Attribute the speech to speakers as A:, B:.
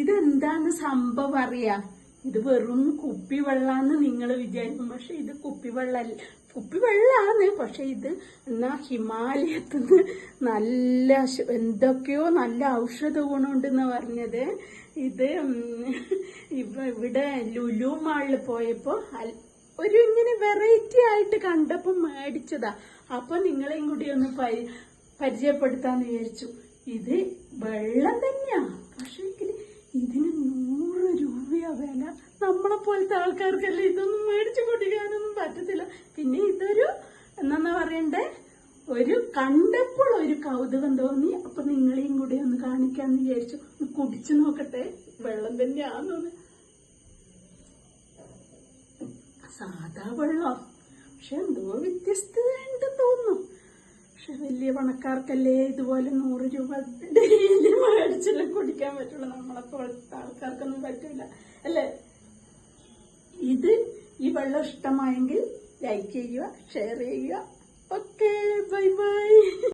A: ഇതെന്താന്ന് സംഭവം അറിയാ? ഇത് വെറും കുപ്പിവെള്ളാന്ന് നിങ്ങൾ വിചാരിക്കും. പക്ഷെ ഇത് കുപ്പിവെള്ളാണ്. പക്ഷെ ഇത് എന്നാ ഹിമാലയത്തിന്ന് നല്ല എന്തൊക്കെയോ നല്ല ഔഷധ ഗുണമുണ്ടെന്ന് പറഞ്ഞത്. ഇത് ഇവിടെ ലുലു മാളിൽ പോയപ്പോ ഒരു ഇങ്ങനെ വെറൈറ്റി ആയിട്ട് കണ്ടപ്പോ മേടിച്ചതാ. അപ്പൊ നിങ്ങളെയും കൂടി ഒന്ന് പരിചയപ്പെടുത്താന്ന് വിചാരിച്ചു. ഇത് വെള്ളം തന്നെയാ, പക്ഷെ ഇതിന് 100 രൂപയാ വില. നമ്മളെ പോലത്തെ ആൾക്കാർക്കല്ലേ ഇതൊന്നും മേടിച്ചു കുടിക്കാനൊന്നും പറ്റത്തില്ല. പിന്നെ ഇതൊരു എന്നാ പറയണ്ടേ, ഒരു കണ്ടപ്പോൾ ഒരു കൗതുകം തോന്നി. അപ്പൊ നിങ്ങളെയും കൂടി ഒന്ന് കാണിക്കാന്ന് വിചാരിച്ചു. കുടിച്ചു നോക്കട്ടെ, വെള്ളം തന്നെയാന്ന്. സാധാ വെള്ളം, പക്ഷെ എന്തോ വ്യത്യസ്തതയുണ്ടെന്ന് തോന്നുന്നു. പക്ഷെ വലിയ പണക്കാർക്കല്ലേ ഇതുപോലെ 100 രൂപ ഡെയിലി മേടിച്ചെല്ലാം കുടിക്കാൻ പറ്റുള്ളൂ. നമ്മളെ പോലത്തെ ആൾക്കാർക്കൊന്നും പറ്റില്ല അല്ലേ? ഈ വെള്ളം ഇഷ്ടമായെങ്കിൽ ലൈക്ക് ചെയ്യുക, ഷെയർ ചെയ്യുക. Okay, bye bye.